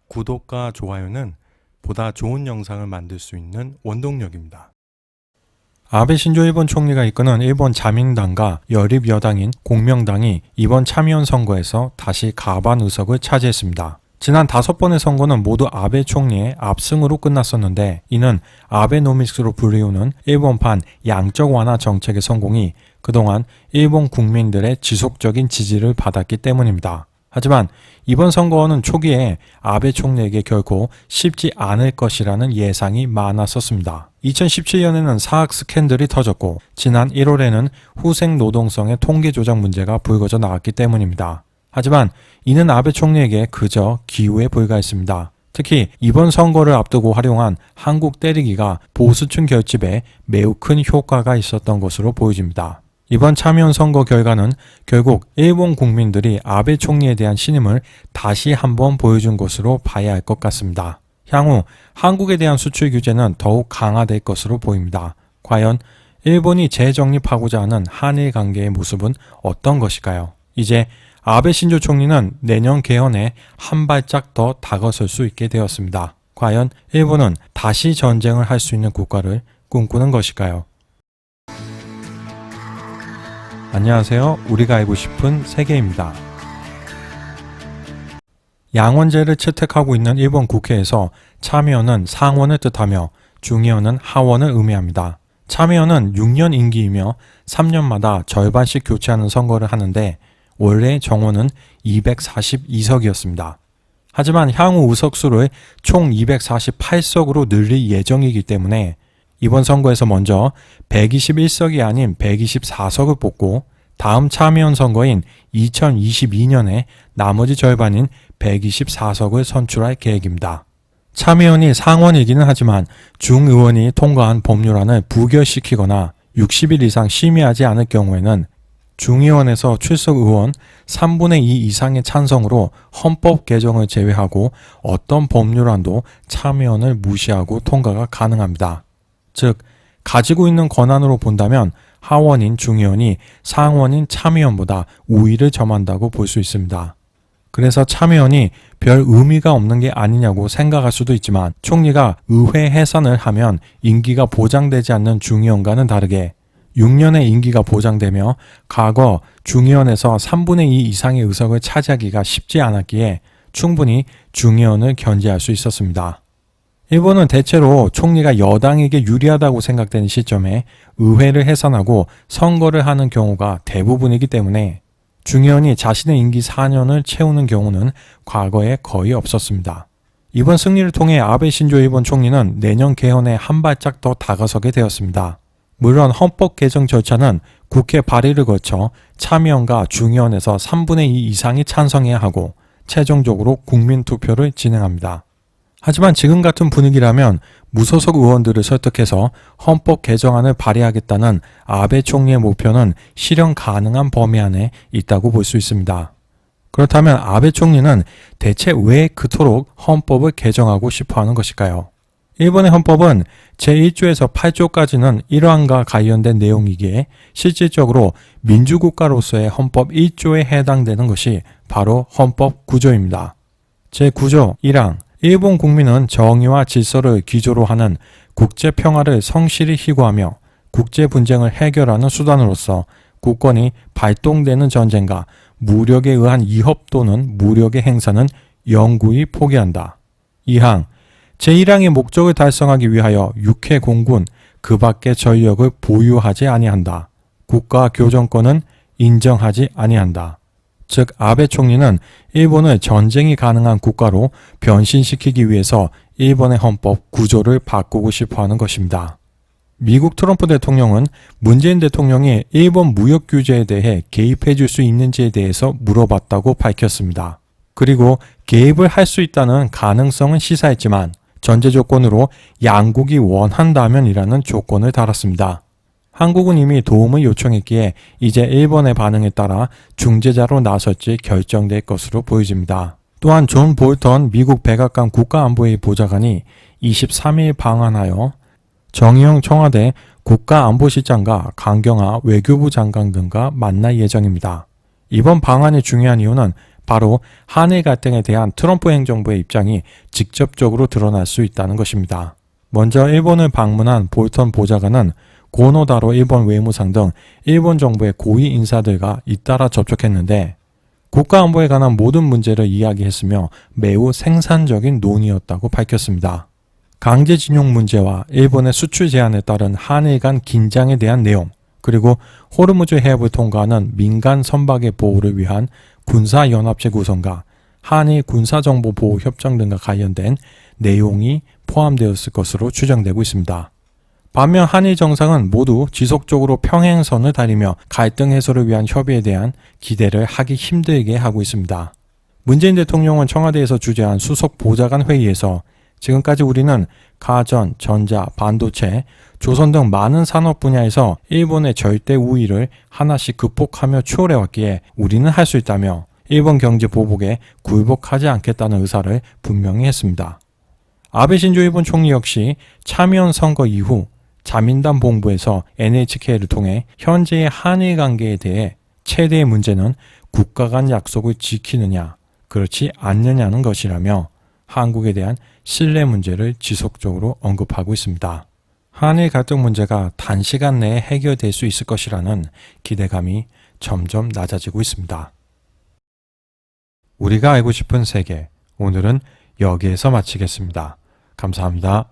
구독과 좋아요는 보다 좋은 영상을 만들 수 있는 원동력입니다. 아베 신조 일본 총리가 이끄는 일본 자민당과 연립 여당인 공명당이 이번 참의원 선거에서 다시 가반 의석을 차지했습니다. 지난 5번의 선거는 모두 아베 총리의 압승으로 끝났었는데, 이는 아베노믹스로 불리우는 일본판 양적 완화 정책의 성공이 그동안 일본 국민들의 지속적인 지지를 받았기 때문입니다. 하지만 이번 선거는 초기에 아베 총리에게 결코 쉽지 않을 것이라는 예상이 많았었습니다. 2017년에는 사학 스캔들이 터졌고, 지난 1월에는 후생 노동성의 통계 조작 문제가 불거져 나왔기 때문입니다. 하지만 이는 아베 총리에게 그저 기우에 불과했습니다. 특히 이번 선거를 앞두고 활용한 한국 때리기가 보수층 결집에 매우 큰 효과가 있었던 것으로 보여집니다. 이번 참의원 선거 결과는 결국 일본 국민들이 아베 총리에 대한 신임을 다시 한번 보여준 것으로 봐야 할 것 같습니다. 향후 한국에 대한 수출 규제는 더욱 강화될 것으로 보입니다. 과연 일본이 재정립하고자 하는 한일 관계의 모습은 어떤 것일까요? 이제 아베 신조 총리는 내년 개헌에 한 발짝 더 다가설 수 있게 되었습니다. 과연 일본은 다시 전쟁을 할 수 있는 국가를 꿈꾸는 것일까요? 안녕하세요. 우리가 알고 싶은 세계입니다. 양원제를 채택하고 있는 일본 국회에서 참의원은 상원을 뜻하며 중의원은 하원을 의미합니다. 참의원은 6년 임기이며 3년마다 절반씩 교체하는 선거를 하는데, 원래 정원은 242석이었습니다. 하지만 향후 의석수를 총 248석으로 늘릴 예정이기 때문에 이번 선거에서 먼저 121석이 아닌 124석을 뽑고, 다음 참의원 선거인 2022년에 나머지 절반인 124석을 선출할 계획입니다. 참의원이 상원이기는 하지만 중의원이 통과한 법률안을 부결시키거나 60일 이상 심의하지 않을 경우에는 중의원에서 출석 의원 3분의 2 이상의 찬성으로 헌법 개정을 제외하고 어떤 법률안도 참의원을 무시하고 통과가 가능합니다. 즉, 가지고 있는 권한으로 본다면 하원인 중의원이 상원인 참의원보다 우위를 점한다고 볼 수 있습니다. 그래서 참의원이 별 의미가 없는 게 아니냐고 생각할 수도 있지만, 총리가 의회 해산을 하면 임기가 보장되지 않는 중의원과는 다르게 6년의 임기가 보장되며 과거 중의원에서 3분의 2 이상의 의석을 차지하기가 쉽지 않았기에 충분히 중의원을 견제할 수 있었습니다. 일본은 대체로 총리가 여당에게 유리하다고 생각되는 시점에 의회를 해산하고 선거를 하는 경우가 대부분이기 때문에 중의원이 자신의 임기 4년을 채우는 경우는 과거에 거의 없었습니다. 이번 승리를 통해 아베 신조 일본 총리는 내년 개헌에 한 발짝 더 다가서게 되었습니다. 물론 헌법 개정 절차는 국회 발의를 거쳐 참의원과 중의원에서 3분의 2 이상이 찬성해야 하고 최종적으로 국민투표를 진행합니다. 하지만 지금 같은 분위기라면 무소속 의원들을 설득해서 헌법 개정안을 발의하겠다는 아베 총리의 목표는 실현 가능한 범위 안에 있다고 볼 수 있습니다. 그렇다면 아베 총리는 대체 왜 그토록 헌법을 개정하고 싶어하는 것일까요? 일본의 헌법은 제1조에서 8조까지는 일환과 관련된 내용이기에 실질적으로 민주국가로서의 헌법 1조에 해당되는 것이 바로 헌법 9조입니다. 제9조 1항 일본 국민은 정의와 질서를 기조로 하는 국제평화를 성실히 희구하며 국제분쟁을 해결하는 수단으로서 국권이 발동되는 전쟁과 무력에 의한 위협 또는 무력의 행사는 영구히 포기한다. 2항 제1항의 목적을 달성하기 위하여 육해 공군 그 밖의 전력을 보유하지 아니한다. 국가 교정권은 인정하지 아니한다. 즉, 아베 총리는 일본을 전쟁이 가능한 국가로 변신시키기 위해서 일본의 헌법 구조를 바꾸고 싶어하는 것입니다. 미국 트럼프 대통령은 문재인 대통령이 일본 무역 규제에 대해 개입해 줄 수 있는지에 대해서 물어봤다고 밝혔습니다. 그리고 개입을 할 수 있다는 가능성은 시사했지만 전제 조건으로 양국이 원한다면이라는 조건을 달았습니다. 한국은 이미 도움을 요청했기에 이제 일본의 반응에 따라 중재자로 나설지 결정될 것으로 보여집니다. 또한 존 볼턴 미국 백악관 국가안보회의 보좌관이 23일 방한하여 정의용 청와대 국가안보실장과 강경화 외교부 장관 등과 만날 예정입니다. 이번 방한이 중요한 이유는 바로 한일 갈등에 대한 트럼프 행정부의 입장이 직접적으로 드러날 수 있다는 것입니다. 먼저 일본을 방문한 볼턴 보좌관은 고노다로 일본 외무상 등 일본 정부의 고위 인사들과 잇따라 접촉했는데 국가안보에 관한 모든 문제를 이야기했으며 매우 생산적인 논의였다고 밝혔습니다. 강제징용 문제와 일본의 수출 제한에 따른 한일 간 긴장에 대한 내용, 그리고 호르무즈 해협을 통과하는 민간 선박의 보호를 위한 군사연합체 구성과 한일 군사정보보호협정 등과 관련된 내용이 포함되었을 것으로 추정되고 있습니다. 반면 한일 정상은 모두 지속적으로 평행선을 다니며 갈등 해소를 위한 협의에 대한 기대를 하기 힘들게 하고 있습니다. 문재인 대통령은 청와대에서 주재한 수석 보좌관 회의에서 지금까지 우리는 가전, 전자, 반도체, 조선 등 많은 산업 분야에서 일본의 절대 우위를 하나씩 극복하며 추월해왔기에 우리는 할 수 있다며 일본 경제 보복에 굴복하지 않겠다는 의사를 분명히 했습니다. 아베 신조 일본 총리 역시 참여연 선거 이후 자민당 본부에서 NHK를 통해 현재의 한일 관계에 대해 최대의 문제는 국가 간 약속을 지키느냐, 그렇지 않느냐는 것이라며 한국에 대한 신뢰 문제를 지속적으로 언급하고 있습니다. 한일 갈등 문제가 단시간 내에 해결될 수 있을 것이라는 기대감이 점점 낮아지고 있습니다. 우리가 알고 싶은 세계, 오늘은 여기에서 마치겠습니다. 감사합니다.